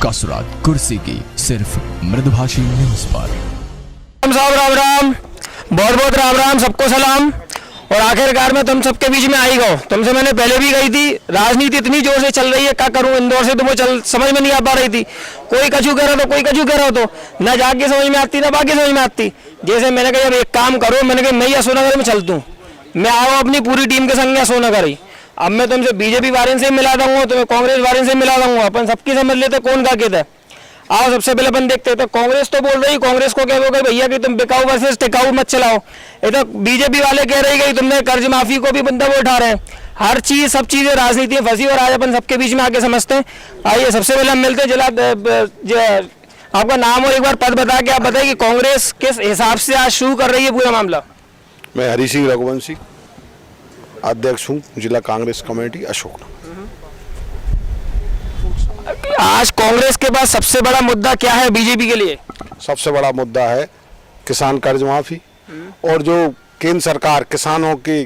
कसरत कुर्सी की सिर्फ मृदुभाषी न्यूज पर। साहब राम राम, बहुत बहुत राम राम, सबको सलाम। और आखिरकार में तुम सबके बीच में आई गो। तुमसे मैंने पहले भी कही थी, राजनीति इतनी जोर से चल रही है, क्या करूं इंदौर से, तुमको समझ में नहीं आ पा रही थी। कोई कछु कह रहा तो कोई कछु कह रहा तो ना जाके समझ में आती ना बाकी समझ में आती। जैसे मैंने कहा अब एक काम करो, मैंने कहा मैं ही यशोनगर में चलता हूँ, मैं आओ अपनी पूरी टीम के संग यशोनगर ही। अब मैं तुमसे बीजेपी वाले से मिला दूंगा, तुम्हें कांग्रेस वाले से मिला दूंगा, अपन सबकी समझ लेते कौन का कहता है। आओ सबसे पहले अपन देखते हैं। तो कांग्रेस तो बोल रही, कांग्रेस को कहोगे भैया कि तुम बिकाऊ वर्सेस टिकाऊ मत चलाओ। ये तो बीजेपी वाले कह रही कि तुमने कर्ज माफी को भी बंदा वो उठा रहे हैं। हर चीज सब चीजें राजनीति में फंसी और आज अपन सबके बीच में आके समझते हैं। आइए सबसे पहले हम मिलते हैं। आपका नाम और एक बार पद बता के आप बताइए कि कांग्रेस किस हिसाब से आज शुरू कर रही है पूरा मामला। मैं हरी सिंह रघुवंशी, अध्यक्ष हूँ जिला कांग्रेस कमेटी अशोक। आज कांग्रेस के पास सबसे बड़ा मुद्दा क्या है बीजेपी के लिए? सबसे बड़ा मुद्दा है किसान कर्ज माफी और जो केंद्र सरकार किसानों की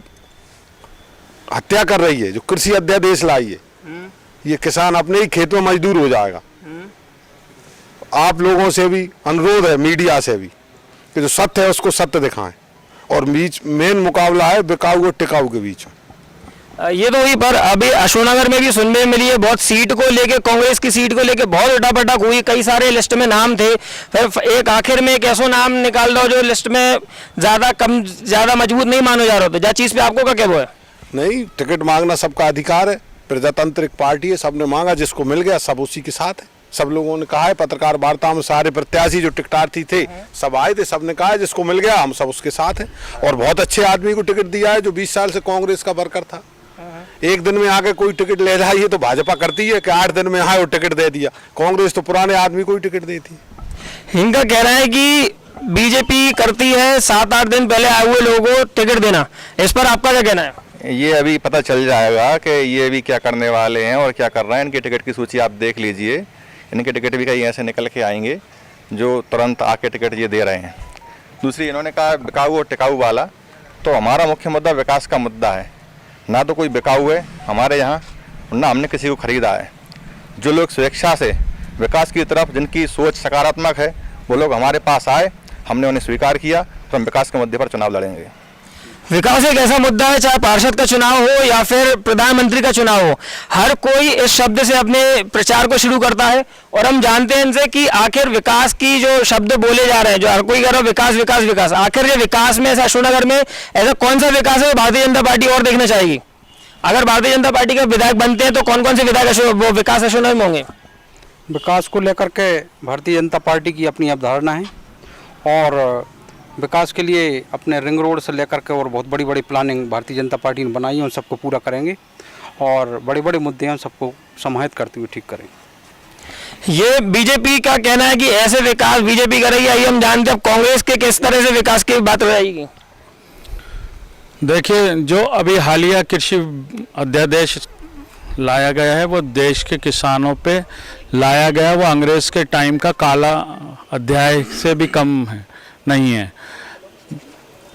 हत्या कर रही है, जो कृषि अध्यादेश लाई है, ये किसान अपने ही खेत में मजदूर हो जाएगा। आप लोगों से भी अनुरोध है, मीडिया से भी, कि जो सत्य है उसको सत्य दिखाएं और बीच मेन मुकाबला है बिकाऊ और टिकाऊ के बीच। ये तो हुई, पर अभी अशोकनगर में भी सुनने में मिली है बहुत सीट को लेके, कांग्रेस की सीट को लेके बहुत उठापटक हुई। कई सारे लिस्ट में नाम थे, फिर एक आखिर में एक ऐसा नाम निकाल दो जो लिस्ट में ज्यादा मजबूत नहीं माना जा रहा था। जा चीज पे आपको क्या कहना है? नहीं, टिकट मांगना सबका अधिकार है, प्रजातांत्रिक पार्टी है, सबने मांगा, जिसको मिल गया सब उसी के साथ है। सब लोगों ने कहा है, पत्रकार वार्ता में सारे प्रत्याशी जो टिकटार्थी थे सब आए थे, सबने कहा है जिसको मिल गया हम सब उसके साथ हैं। और बहुत अच्छे आदमी को टिकट दिया है जो 20 साल से कांग्रेस का वर्कर था। एक दिन में आके कोई टिकट ले जाइए तो भाजपा करती है कि 8 दिन में आए और टिकट दे दिया। कांग्रेस तो पुराने आदमी को ही टिकट देती है। इनका कहना है कि बीजेपी करती है 7-8 दिन पहले आए हुए लोगों को टिकट देना। इस पर आपका क्या कहना है? ये अभी पता चल जाएगा कि ये भी क्या करने वाले हैं और क्या कर रहे हैं। इनकी टिकट की सूची आप देख लीजिए, इनके टिकट भी कहीं ऐसे निकल के आएंगे जो तुरंत आके टिकट ये दे रहे हैं। दूसरी, इन्होंने कहा बिकाऊ और टिकाऊ वाला, तो हमारा मुख्य मुद्दा विकास का मुद्दा है। ना तो कोई बिकाऊ है हमारे यहाँ, ना हमने किसी को खरीदा है। जो लोग स्वेच्छा से विकास की तरफ, जिनकी सोच सकारात्मक है, वो लोग हमारे पास आए, हमने उन्हें स्वीकार किया, तो हम विकास के मुद्दे पर चुनाव लड़ेंगे। विकास एक ऐसा मुद्दा है, चाहे पार्षद का चुनाव हो या फिर प्रधानमंत्री का चुनाव हो, हर कोई इस शब्द से अपने प्रचार को शुरू करता है। और हम जानते हैं इनसे कि आखिर विकास की जो शब्द बोले जा रहे हैं, जो हर कोई कह रहा है विकास विकास विकास, आखिर ये विकास में ऐसा अशोकनगर में ऐसा कौन सा विकास है भारतीय जनता पार्टी और देखना चाहेगी? अगर भारतीय जनता पार्टी के विधायक बनते हैं तो कौन कौन से विधायक वो विकास अशोकनगर में होंगे? विकास को लेकर के भारतीय जनता पार्टी की अपनी अवधारणा है और विकास के लिए अपने रिंग रोड से लेकर के और बहुत बड़ी बड़ी प्लानिंग भारतीय जनता पार्टी ने बनाई है, उन सबको पूरा करेंगे और बड़े बड़े मुद्दे हैं उन सबको समाहित करते हुए ठीक करेंगे। ये बीजेपी का कहना है कि ऐसे विकास बीजेपी करेगी। आइए हम जानते हैं कांग्रेस के किस तरह से विकास की बात हो जाएगी। देखिए, जो अभी हालिया कृषि अध्यादेश लाया गया है वो देश के किसानों पे लाया गया, वो अंग्रेज के टाइम का काला अध्याय से भी कम है नहीं है।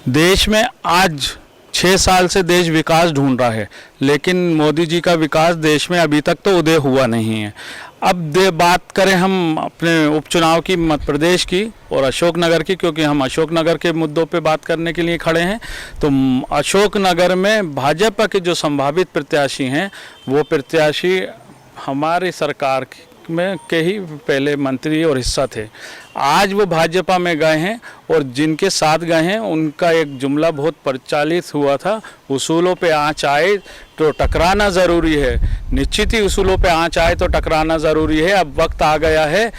देश में आज 6 साल से देश विकास ढूंढ रहा है, लेकिन मोदी जी का विकास देश में अभी तक तो उदय हुआ नहीं है। अब बात करें हम अपने उपचुनाव की, मध्य प्रदेश की और अशोकनगर की, क्योंकि हम अशोकनगर के मुद्दों पे बात करने के लिए खड़े हैं। तो अशोकनगर में भाजपा के जो संभावित प्रत्याशी हैं वो प्रत्याशी हमारी सरकार में के ही पहले मंत्री और हिस्सा थे। आज वो भाजपा में गए हैं और जिनके साथ गए हैं उनका एक जुमला बहुत प्रचलित हुआ था, उसूलों पे आँच आए तो टकराना ज़रूरी है। निश्चित ही उसूलों पे आँच आए तो टकराना ज़रूरी है। अब वक्त आ गया है,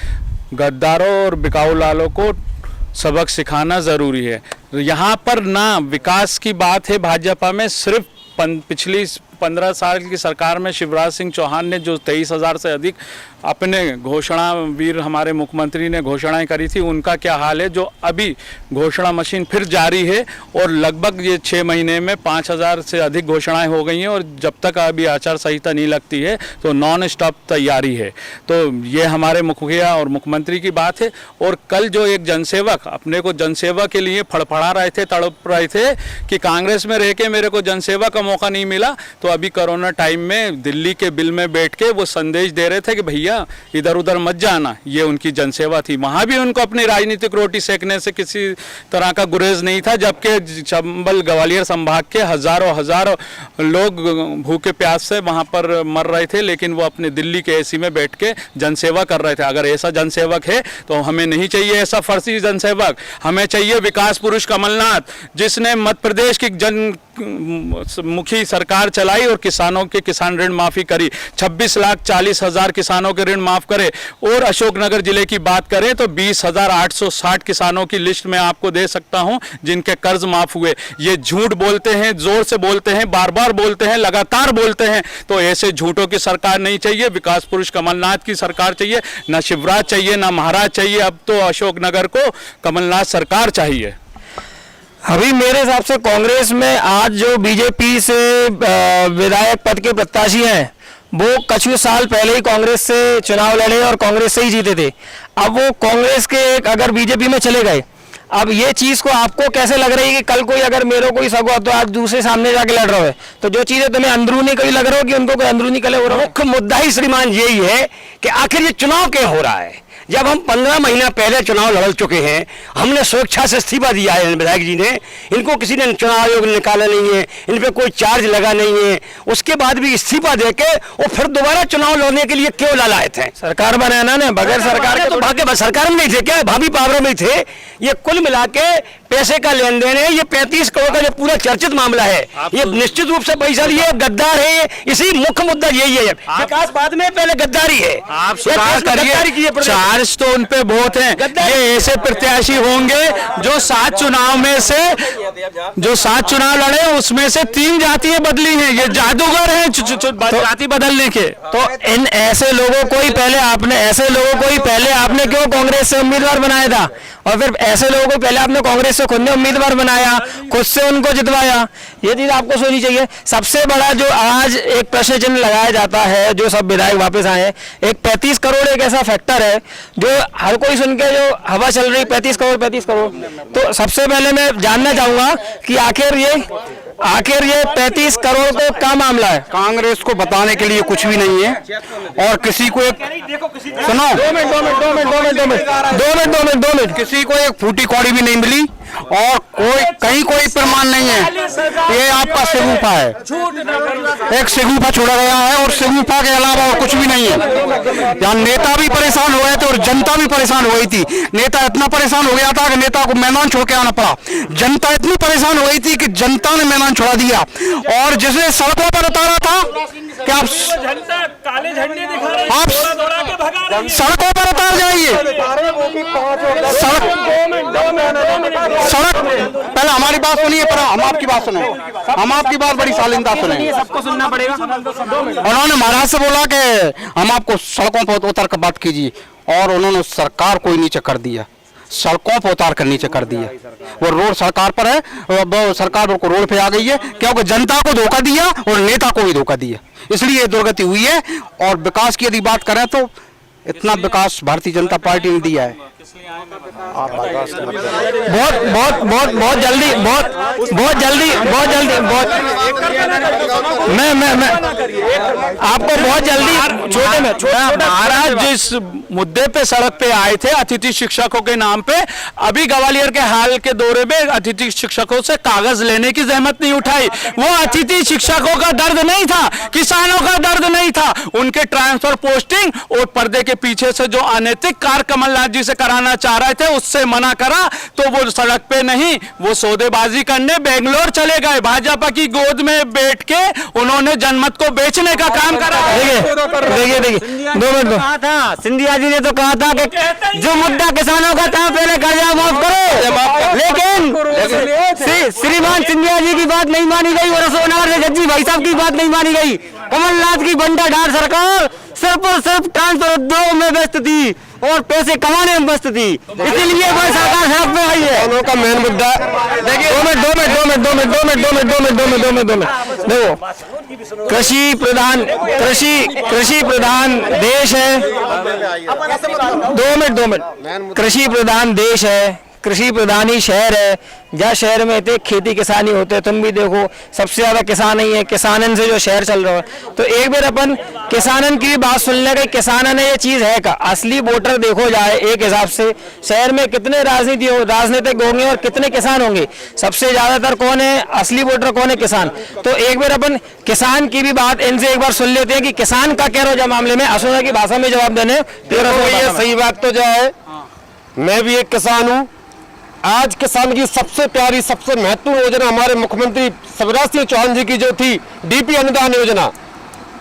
गद्दारों और बिकाऊ लालों को सबक सिखाना ज़रूरी है। यहाँ पर ना विकास की बात है भाजपा में, सिर्फ पिछली 15 साल की सरकार में शिवराज सिंह चौहान ने जो 23,000 से अधिक अपने घोषणा वीर हमारे मुख्यमंत्री ने घोषणाएं करी थी, उनका क्या हाल है? जो अभी घोषणा मशीन फिर जारी है और लगभग ये 6 महीने में 5,000 से अधिक घोषणाएं हो गई हैं और जब तक अभी आचार संहिता नहीं लगती है तो नॉन स्टॉप तैयारी है। तो ये हमारे मुखिया और मुख्यमंत्री की बात है। और कल जो एक जनसेवक अपने को जनसेवा के लिए फड़फड़ा रहे थे, तड़प रहे थे कि कांग्रेस में रह के मेरे को जनसेवा का मौका नहीं मिला, तो अभी कोरोना टाइम में दिल्ली के बिल में बैठ के वो संदेश दे रहे थे कि भैया इधर उधर मत जाना, ये उनकी जनसेवा थी। वहाँ भी उनको अपनी राजनीतिक रोटी सेकने से किसी तरह का गुरेज नहीं था, जबकि चंबल ग्वालियर संभाग के हजारों लोग भूखे प्यास से वहाँ पर मर रहे थे, लेकिन वो अपने दिल्ली के एसी में बैठ के जनसेवा कर रहे थे। अगर ऐसा जनसेवक है तो हमें नहीं चाहिए ऐसा फर्जी जनसेवक, हमें चाहिए विकास पुरुष कमलनाथ, जिसने मध्य प्रदेश की जनमुखी सरकार चलाई और किसानों के किसान ऋण माफी करी, 26,40,000 किसानों के ऋण माफ करे। और अशोकनगर जिले की बात करें तो 20,860 किसानों की लिस्ट में आपको दे सकता हूं जिनके कर्ज माफ हुए। ये झूठ बोलते हैं, जोर से बोलते हैं, बार बार बोलते हैं, लगातार बोलते हैं। तो ऐसे झूठों की सरकार नहीं चाहिए, विकास पुरुष कमलनाथ की सरकार चाहिए। ना शिवराज चाहिए, ना महाराज चाहिए, अब तो अशोकनगर को कमलनाथ सरकार चाहिए। अभी मेरे हिसाब से कांग्रेस में आज जो बीजेपी से विधायक पद के प्रत्याशी हैं वो कुछ साल पहले ही कांग्रेस से चुनाव लड़े और कांग्रेस से ही जीते थे। अब वो कांग्रेस के अगर बीजेपी में चले गए, अब ये चीज को आपको कैसे लग रही है कि कल कोई अगर मेरे को ही सगो तो आज दूसरे सामने जाके लड़ रहा है, तो जो चीजें तुम्हें अंदरूनी कोई लग रहा हो कि उनको कोई अंदरूनी कलह हो रहा है? मुख्य मुद्दा ही श्रीमान यही है कि आखिर ये चुनाव क्यों हो रहा है। जब हम 15 महीना पहले चुनाव लड़ चुके हैं, हमने स्वेच्छा से इस्तीफा दिया है विधायक जी ने, इनको किसी ने चुनाव आयोग ने निकाला नहीं है, इन पे कोई चार्ज लगा नहीं है, उसके बाद भी इस्तीफा देके वो फिर दोबारा चुनाव लड़ने के लिए क्यों लाए थे? सरकार बनाना ना, बगैर सरकार के तो भाग्य सरकार में नहीं थे क्या, भाभी पावरों में थे। ये कुल मिला के पैसे का लेन देन है, ये 35 करोड़ का जो पूरा चर्चित मामला है, ये निश्चित रूप से पैसा लिए गद्दार है। इसी मुख्य मुद्दा यही है, विकास बाद में, पहले गद्दारी है। आप सुधार करिए, चार्ज तो उन पे बहुत हैं। ये ऐसे प्रत्याशी होंगे जो 7 चुनाव में से जो 7 चुनाव लड़े उसमें से 3 जातियां बदली हैं। ये जादूगर हैं जाति बदलने के। तो इन ऐसे लोगों को ही पहले आपने क्यों कांग्रेस से उम्मीदवार बनाया था, और फिर ऐसे लोगों को पहले आपने कांग्रेस से खुद ने उम्मीदवार बनाया, खुद से उनको जितवाया। ये चीज आपको सोचनी चाहिए। सबसे बड़ा जो आज एक प्रश्न चिन्ह लगाया जाता है, जो सब विधायक वापस आए हैं, एक 35 करोड़ एक ऐसा फैक्टर है जो हर कोई सुन के जो हवा चल रही 35 करोड़। तो सबसे पहले मैं जानना चाहूंगा कि आखिर ये 35 करोड़ को क्या मामला है? कांग्रेस को बताने के लिए कुछ भी नहीं है, और किसी को एक सुनो 2 मिनट किसी को एक फूटी कौड़ी भी नहीं मिली, और कहीं कोई प्रमाण नहीं है। ये आपका सिगुफा है, एक सिगुफा छोड़ा गया है, और सिगुफा के अलावा और कुछ भी नहीं है। यहाँ नेता भी परेशान हो गए थे और जनता भी परेशान हो गई थी। नेता इतना परेशान हो गया था कि नेता को मैदान छोड़ के आना पड़ा। जनता इतनी परेशान हो गई थी कि जनता ने मैदान छोड़ा दिया, और जिसे सड़कों पर उतारा था कि आप सड़कों पर उतार जाइए। सड़क पहले हमारी बात सुनिए, पर हम आपकी बात सुने, हम आपकी बात बड़ी शालीनता सुने। सबको सुनना पड़ेगा। उन्होंने महाराज से बोला कि हम आपको सड़कों पर उतर कर बात कीजिए, और उन्होंने सरकार को नीचे कर दिया, सड़कों पर उतार कर नीचे कर दिया। वो रोड सरकार पर है, वो सरकार को रोड पे आ गई है, क्योंकि जनता को धोखा दिया और नेता को भी धोखा दिया, इसलिए ये दुर्गति हुई है। और विकास की यदि बात करें तो इतना विकास भारतीय जनता पार्टी ने दिया है। बहुत जल्दी मैं आपको बहुत जल्दी छोटे में महाराज जिस मुद्दे पे सड़क पे आए थे अतिथि शिक्षकों के नाम पे, अभी ग्वालियर के हाल के दौरे में अतिथि शिक्षकों से कागज लेने की जहमत नहीं उठाई। वो अतिथि शिक्षकों का दर्द नहीं था, किसानों का दर्द नहीं था, उनके ट्रांसफर पोस्टिंग और पर्दे के पीछे से जो अनैतिक कार्य कमलनाथ जी से कराना चाह रहे थे उससे मना करा, तो वो सड़क पे नहीं, वो सौदेबाजी करने बेंगलोर चले गए। भाजपा की गोद में बैठ के उन्होंने जनमत को बेचने का काम करा। देखिए 2 मिनट कहा था, सिंधिया जी ने तो कहा था कि जो मुद्दा किसानों का था पहले कर्जा माफ करो, लेकिन श्रीमान सिंधिया जी की बात नहीं मानी गई और सोनार जज्जी भाई साहब की बात नहीं मानी गई। कमलनाथ की बंटाढार सरकार सिर्फ और सिर्फ ट्रांसफर उद्योग में व्यस्त थी और पैसे कमाने में व्यस्त थी, इसीलिए वह सरकार सड़क पे आई है। दोनों का मेन मुद्दा देखिए, 2 मिनट देखो, कृषि प्रधान देश है। 2 मिनट कृषि प्रधान देश है, कृषि प्रधान ही शहर है, जहाँ शहर में इतने खेती किसानी होते हैं, तुम भी देखो सबसे ज़्यादा किसान ही है, किसानन से जो शहर चल रहा है। तो एक बार अपन किसानन की भी बात सुन ले कि किसानन ये चीज़ है का असली वोटर देखो जाए एक हिसाब से शहर में कितने राजनीतिक होंगे और कितने किसान होंगे, सबसे ज़्यादातर कौन है असली वोटर, कौन है किसान। तो एक बार अपन किसान की भी बात इनसे एक बार सुन लेते हैं कि किसान का क्या रोजा मामले में असोजा की भाषा में जवाब देने। ये सही बात तो जो है, मैं भी एक किसान हूँ। आज किसान की सबसे प्यारी सबसे महत्वपूर्ण योजना हमारे मुख्यमंत्री शिवराज सिंह चौहान जी की जो थी डीपी अनुदान योजना,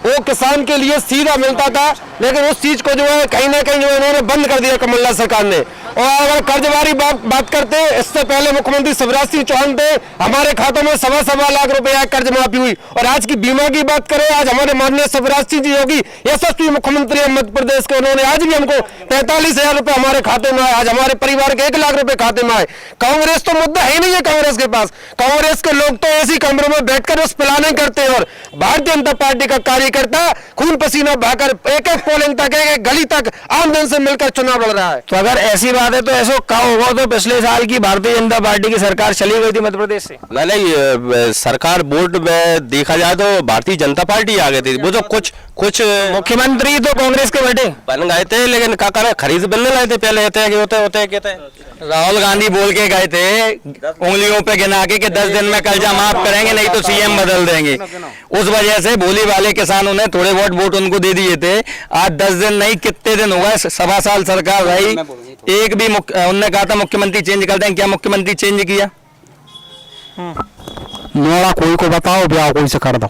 वो किसान के लिए सीधा मिलता था, लेकिन उस चीज को जो है कहीं ना कहीं जो है इन्होंने बंद कर दिया कमलनाथ सरकार ने। और अगर कर्जवारी बात करते, इससे पहले मुख्यमंत्री शिवराज सिंह चौहान थे, हमारे खातों में 1.25 लाख रुपए कर्ज माफी हुई। और आज की बीमा की बात करें, आज हमारे माननीय शिवराज सिंह जी योगी यशस्वी मुख्यमंत्री है मध्य प्रदेश के, उन्होंने आज भी हमको 45,000 रुपए हमारे खाते में आए, आज हमारे परिवार के 1 लाख रुपए खाते में आए। कांग्रेस तो मुद्दा है नहीं है कांग्रेस के पास, कांग्रेस के लोग तो ऐसी कमरों में बैठकर उस प्लानिंग करते हैं। और भारतीय जनता पार्टी का कार्यकर्ता खून पसीना बहाकर एक पोलिंग तक, एक गली तक आम जन से मिलकर चुनाव लड़ रहा है। तो अगर ऐसी बात है तो ऐसा क्या होगा, तो पिछले साल की भारतीय जनता पार्टी की सरकार चली गई थी मध्य प्रदेश से। नहीं, सरकार बोर्ड में देखा जाए तो भारतीय जनता पार्टी आ गई थी। वो तो कुछ मुख्यमंत्री तो कांग्रेस के बैठे बन गए थे, लेकिन क्या करें, खरीद बनने लगे थे पहले होते राहुल गांधी बोल के गए थे उंगलियों पे गिना के कि 10 दिन में कर्जा माफ करेंगे, नहीं तो सीएम बदल देंगे। उस वजह से भोली वाले किसानों ने थोड़े बहुत वोट उनको दे दिए थे। आज 10 दिन नहीं कितने दिन हुआ, 1.25 साल सरकार रही, एक भी उन्होंने कहा था मुख्यमंत्री चेंज कर दें, क्या मुख्यमंत्री चेंज किया? मोड़ा कोई को बताओ, ब्याह कोई से कर दो।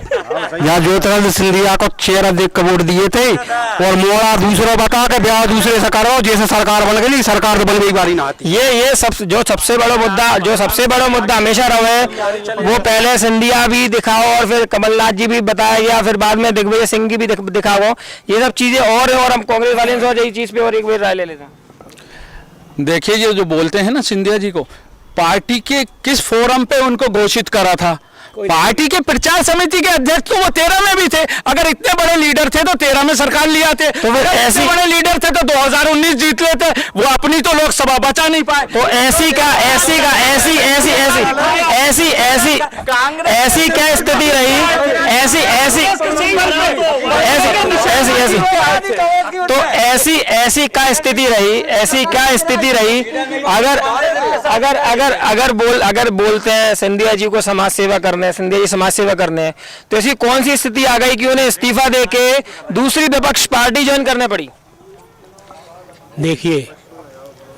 यहाँ ज्योतिरादित्य सिंधिया को चेहरा देख कर वोट दिए थे, और मोड़ा दूसरा बता के ब्याह दूसरे से करो, जैसे सरकार बन गई, सरकार तो बन गई बारी ना आती। ये सबसे बड़ा मुद्दा हमेशा रहा है, वो पहले सिंधिया भी दिखाओ और फिर कमलनाथ जी भी बताया गया, फिर बाद में दिग्विजय सिंह की भी दिखाओ, ये सब चीजें और हम कांग्रेस वाले यही चीज पे और एक बार राय ले लेते हैं। देखिए, ये जो बोलते हैं ना सिंधिया जी को, पार्टी के किस फोरम पे उनको घोषित करा था? पार्टी के प्रचार समिति के अध्यक्ष तो वो 13 में भी थे। अगर इतने बड़े लीडर थे तो 13 में सरकार लिया थे, तो फिर ऐसे बड़े लीडर थे तो 2019 जीत लेते, वो अपनी तो लोकसभा बचा नहीं पाए। तो ऐसी क्या स्थिति रही, ऐसी क्या स्थिति रही। अगर बोलते हैं सिंधिया जी को समाज सेवा करने, सिंधिया जी समाज सेवा करने, तो ऐसी कौन सी स्थिति आ गई कि उन्हें इस्तीफा देके दूसरी विपक्ष पार्टी ज्वाइन करने पड़ी? देखिए,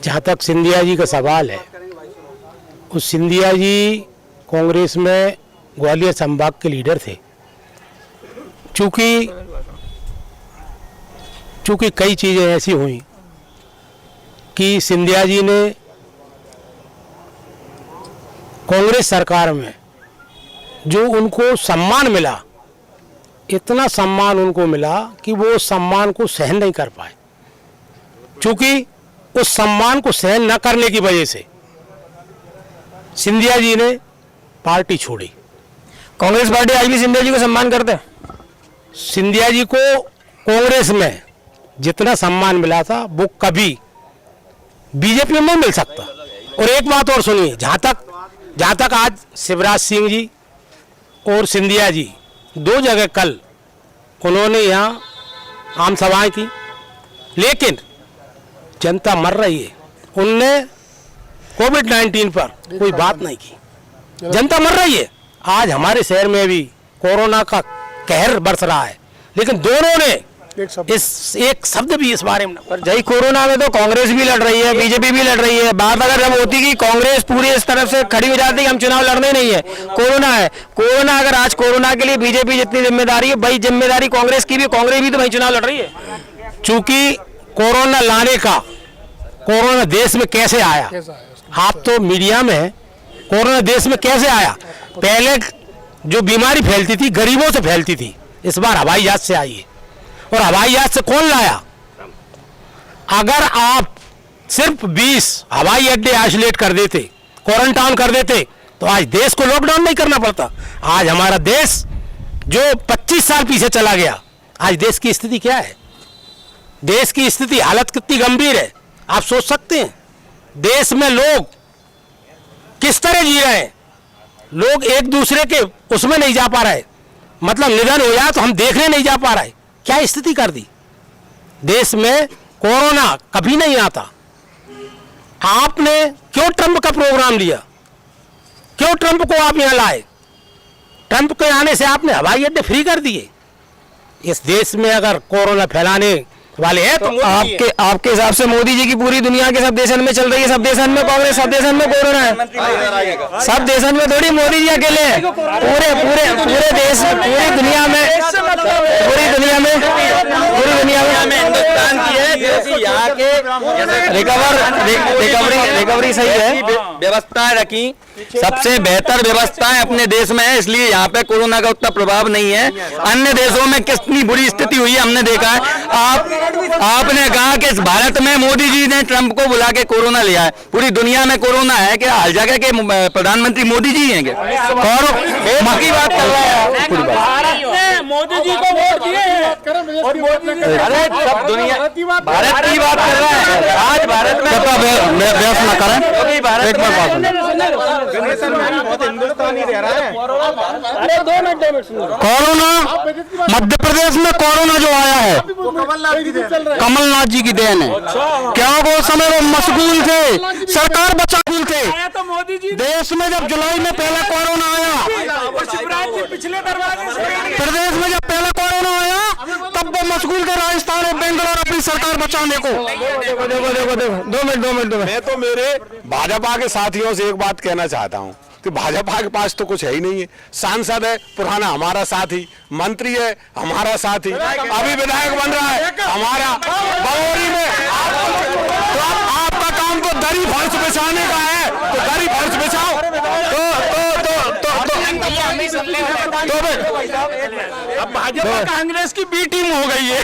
जहाँ तक सिंधिया जी का सवाल है, उस सिंधिया जी कांग्रेस में ग्वालियर संभाग के लीडर थे। चूंकि कई चीज़ें ऐसी हुई कि सिंधिया जी ने कांग्रेस सरकार में जो उनको सम्मान मिला, इतना सम्मान उनको मिला कि वो उस सम्मान को सहन नहीं कर पाए। चूंकि उस सम्मान को सहन न करने की वजह से सिंधिया जी ने पार्टी छोड़ी। कांग्रेस पार्टी आज भी सिंधिया जी को सम्मान करते हैं। सिंधिया जी को कांग्रेस में जितना सम्मान मिला था वो कभी बीजेपी में नहीं मिल सकता। और एक बात और सुनिए, जहाँ तक आज शिवराज सिंह जी और सिंधिया जी 2 जगह कल उन्होंने यहाँ आम सभाएं की, लेकिन जनता मर रही है। उनने कोविड-19 पर कोई बात नहीं की, जनता मर रही है। आज हमारे शहर में भी कोरोना का कहर बरस रहा है, लेकिन दोनों ने एक शब्द भी इस बारे में। पर जय कोरोना में तो कांग्रेस भी लड़ रही है, बीजेपी भी लड़ रही है। बात अगर जब होती कि कांग्रेस पूरी इस तरफ से खड़ी हो जाती कि हम चुनाव लड़ने नहीं है, कोरोना है, कोरोना अगर आज कोरोना के लिए बीजेपी जितनी जिम्मेदारी है, भाई जिम्मेदारी कांग्रेस की भी, कांग्रेस भी तो भाई चुनाव लड़ रही है। चूंकि कोरोना लाने का, कोरोना देश में कैसे आया, आप तो मीडिया में, कोरोना देश में कैसे आया? पहले जो बीमारी फैलती थी गरीबों से फैलती थी, इस बार हवाई जहाज से आई है। और हवाई जहाज से कौन लाया? अगर आप सिर्फ 20 हवाई अड्डे आइसोलेट कर देते, क्वारंटाइन कर देते, तो आज देश को लॉकडाउन नहीं करना पड़ता। आज हमारा देश जो 25 साल पीछे चला गया, आज देश की स्थिति क्या है? देश की स्थिति, हालत कितनी गंभीर है, आप सोच सकते हैं। देश में लोग किस तरह जी रहे हैं लोग, एक दूसरे के उसमें नहीं जा पा रहे, मतलब निधन हो जाए तो हम देखने नहीं जा पा रहे। क्या स्थिति कर दी देश में, कोरोना कभी नहीं आता। आपने क्यों ट्रंप का प्रोग्राम लिया, क्यों ट्रंप को आप यहां लाए? ट्रंप के आने से आपने हवाई अड्डे फ्री कर दिए। इस देश में अगर कोरोना फैलाने वाले हैं तो आपके हिसाब से मोदी जी की पूरी दुनिया के सब देशन में चल रही है, सब देशन में कांग्रेस, सब देशन में कोरोना है, सब देशन में थोड़ी मोदी जी अकेले हैं, पूरे पूरे पूरे देश, पूरी दुनिया में हिंदुस्तान की है, क्योंकि यहाँ के रिकवरी सही है, व्यवस्थाएं रखी, सबसे बेहतर व्यवस्थाएं अपने देश में है, इसलिए यहाँ पे कोरोना का उतना प्रभाव नहीं है। अन्य देशों में कितनी बुरी स्थिति हुई है हमने देखा है। आपने कहा कि इस भारत में मोदी जी ने ट्रंप को बुला के कोरोना लिया है, पूरी दुनिया में कोरोना है क्या? हर जगह के प्रधानमंत्री मोदी जी हैं क्या? और की बात कर रहा है, पूरी बात मोदी जी को वोट दिए हैं, अरे सब दुनिया भारत की बात कर रहा है। आज भारत में बहस न करें, एक बार बात कोरोना मध्य प्रदेश में कोरोना जो आया है कमलनाथ जी की देन है। क्या वो समय वो मशगूल थे, सरकार बचागुल थे। देश में जब जुलाई में पहला कोरोना आया, प्रदेश में जब पहला कोरोना आया तब वो मशगूल थे राजस्थान और बेंगलोर अपनी सरकार बचाने को। देखो 2 मिनट मैं तो मेरे भाजपा के साथियों से एक बात कहना चाहता हूँ कि भाजपा के पास तो कुछ है ही नहीं है। सांसद है पुराना हमारा साथी, मंत्री है हमारा साथी, अभी विधायक बन रहा है हमारा बगोरी में। तो आपका काम तो दरी फर्श बिछाने का है, तो दरी फर्श बिछाओ। अब भाजपा कांग्रेस की बी टीम हो गई है।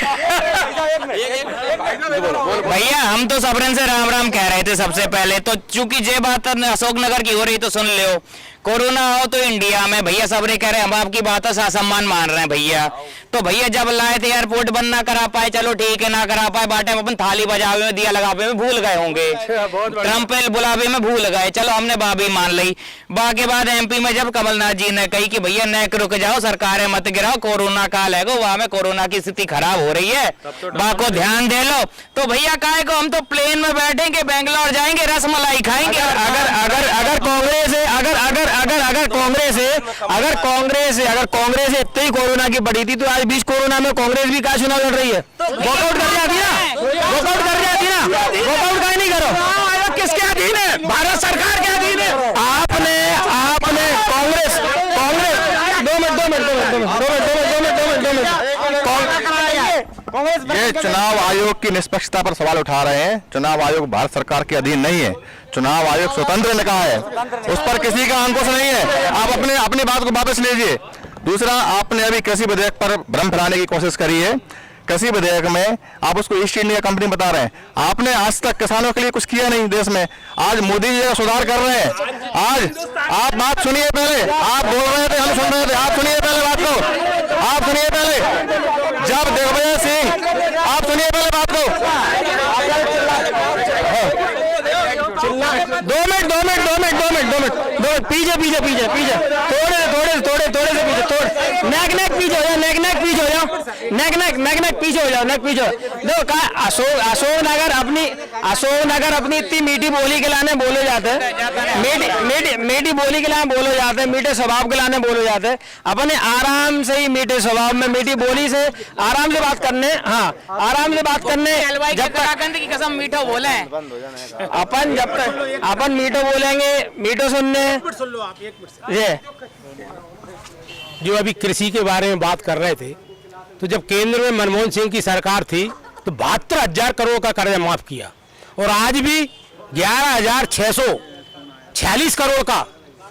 भैया हम तो सबरन से राम राम कह रहे थे सबसे पहले तो, चूंकि ये बात अशोकनगर की हो रही तो सुन लो। कोरोना हो तो इंडिया में भैया सबरे कह रहे हैं, हम आपकी बात का सम्मान मान रहे हैं भैया। तो भैया जब लाए थे एयरपोर्ट बंद ना करा पाए, चलो ठीक है ना करा पाए, बाटे में अपन थाली बजावे में दिया लगावे में भूल गए होंगे, ट्रंप बुलावे में भूल गए, चलो हमने बाबी मान ली। बाकी बाद एमपी में जब कमलनाथ जी ने कही कि भैया नेक रुक जाओ, सरकारें मत गिराओ, कोरोना काल है वहां में कोरोना की स्थिति खराब हो रही है, बाको ध्यान दे लो। तो भैया काहे को हम तो प्लेन में बैठेंगे, बेंगलोर जाएंगे, रसमलाई खाएंगे। अगर कांग्रेस है, अगर कांग्रेस इतनी कोरोना की बड़ी थी तो आज बीच कोरोना में कांग्रेस भी का चुनाव लड़ रही है। वॉकआउट कर जाती ना, वॉकआउट का नहीं करो। किसके अधीन है? भारत सरकार के अधीन है। आपने कांग्रेस 2 मिनट ये चुनाव आयोग की निष्पक्षता पर सवाल उठा रहे हैं। चुनाव आयोग भारत सरकार के अधीन नहीं है, चुनाव आयोग स्वतंत्र ने कहा है, उस पर किसी का अंकुश नहीं है। आप अपनी बात को वापस लीजिए। दूसरा, आपने अभी कृषि विधेयक पर भ्रम फैलाने की कोशिश करी है। कृषि विधेयक में आप उसको ईस्ट इंडिया कंपनी बता रहे हैं। आपने आज तक किसानों के लिए कुछ किया नहीं देश में। आज मोदी जी का सुधार कर रहे हैं। आज आप बात सुनिए, पहले आप बोल रहे थे, हम सुन रहे थे, आप सुनिए पहले बात को, आप सुनिए पहले। जब दिग्विजय सिंह, आप सुनिए पहले बात को। 2 मिनट पीछे थोड़े से पीछे, नेक पीछे हो जाओ, देखो अशोकनगर अपनी इतनी मीठी बोली के लाने बोले जाते हैं, मीठी बोली के लाने बोले जाते हैं, मीठे स्वभाव के लाने बोले जाते हैं। अपने आराम से ही मीठे स्वभाव में, मीठी बोली से आराम से बात करने, हाँ आराम से बात करने। जब तक की कसम मीठो बोले अपन, जब तक अपन मीठो बोलेंगे, मीठो सुनने। ये जो अभी कृषि के बारे में बात कर रहे थे, तो जब केंद्र में मनमोहन सिंह की सरकार थी तो 72,000 करोड़ का कर्जा माफ किया, और आज भी 11,646 करोड़ का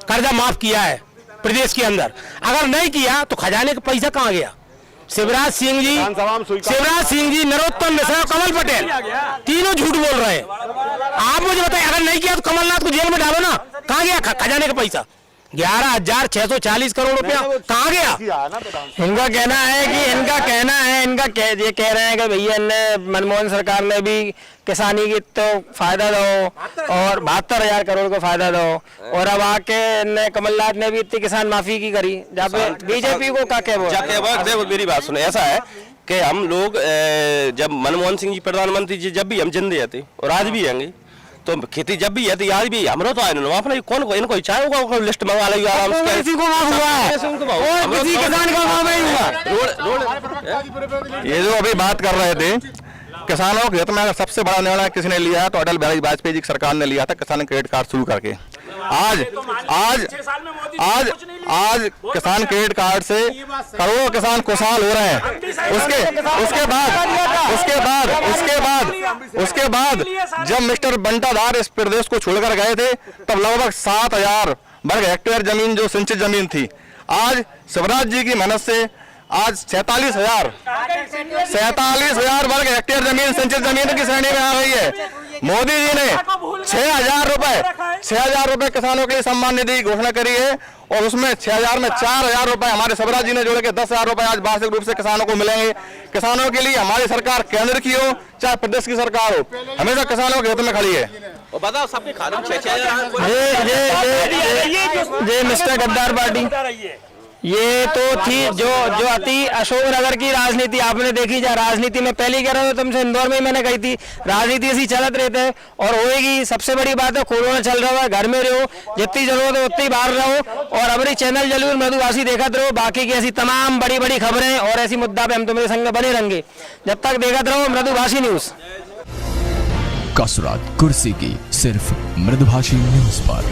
कर्जा माफ किया है प्रदेश के अंदर। अगर नहीं किया तो खजाने का पैसा कहाँ गया? शिवराज सिंह जी, नरोत्तम मिश्रा, कमल पटेल, तीनों झूठ बोल रहे हैं। आप मुझे बताइए, अगर नहीं किया तो कमलनाथ को जेल में डालो ना, कहाँ गया खजाने का पैसा? 11,640 करोड़ रुपया कहाँ गया? इनका कहना है ये कह रहे हैं कि भैया इनने मनमोहन सरकार ने भी किसानी की तो फायदा दो और 72,000 करोड़ को फायदा दो, और अब आके इनने कमलनाथ ने भी इतनी किसान माफी की करी, जब बीजेपी को क्या देखो मेरी बात सुनो, ऐसा है कि हम लोग जब मनमोहन सिंह जी प्रधानमंत्री जी जब भी हम जिंदे थे और आज भी आएंगे, तो खेती जब भी है तो आज भी हमरो तो आए अपना कौन को इनको चाहे होगा लिस्ट मंगवा लो आराम से, किसी को माफ हुआ है किसी किसान का माफ नहीं हुआ। ये जो अभी बात कर रहे थे किसानों के हित में, अगर सबसे बड़ा निर्णय किसी ने लिया है तो अटल बिहारी वाजपेयी जी की सरकार ने लिया था, किसान क्रेडिट कार्ड शुरू करके। आज किसान क्रेडिट कार्ड से करोड़ों किसान खुशहाल हो रहे हैं। उसके बाद जब मिस्टर बंटाधार इस प्रदेश को छोड़कर गए थे तब लगभग 7,000 वर्ग हेक्टेयर जमीन जो सिंचित जमीन थी, आज शिवराज जी की मेहनत से आज 47,000 वर्ग हेक्टेयर जमीन सिंचित जमीन की श्रेणी में आ गई है। मोदी जी ने 6,000 रुपए किसानों के लिए सम्मान निधि की घोषणा करी है, और उसमें 6,000 में 4,000 रुपए हमारे शिवराज जी ने जोड़ के 10,000 रुपए आज वार्षिक रूप से किसानों को मिलेंगे। किसानों के लिए हमारी सरकार केंद्र की हो चाहे प्रदेश की सरकार हो, हमेशा किसानों के हित में खड़ी है। और बताओ सबके खाते में 6,000 ये मिस्टर गद्दार पार्टी, ये तो थी जो अति अशोकनगर की राजनीति आपने देखी जा। राजनीति में पहले कह रहा हूँ तुमसे, इंदौर में ही मैंने कही थी, राजनीति ऐसी चलत रहते हैं और होएगी। सबसे बड़ी बात है कोरोना चल रहा है, घर में रहो, जितनी जरूरत है उतनी बाहर रहो, और हमारी चैनल जरूर मृदुभाषी देखते रहो। बाकी की ऐसी तमाम बड़ी बड़ी खबरें और ऐसी मुद्दा पे हम तुम्हारे संग बने रहेंगे, जब तक देखते रहो मृदुभाषी न्यूज। कसरत कुर्सी की सिर्फ मृदुभाषी न्यूज पर।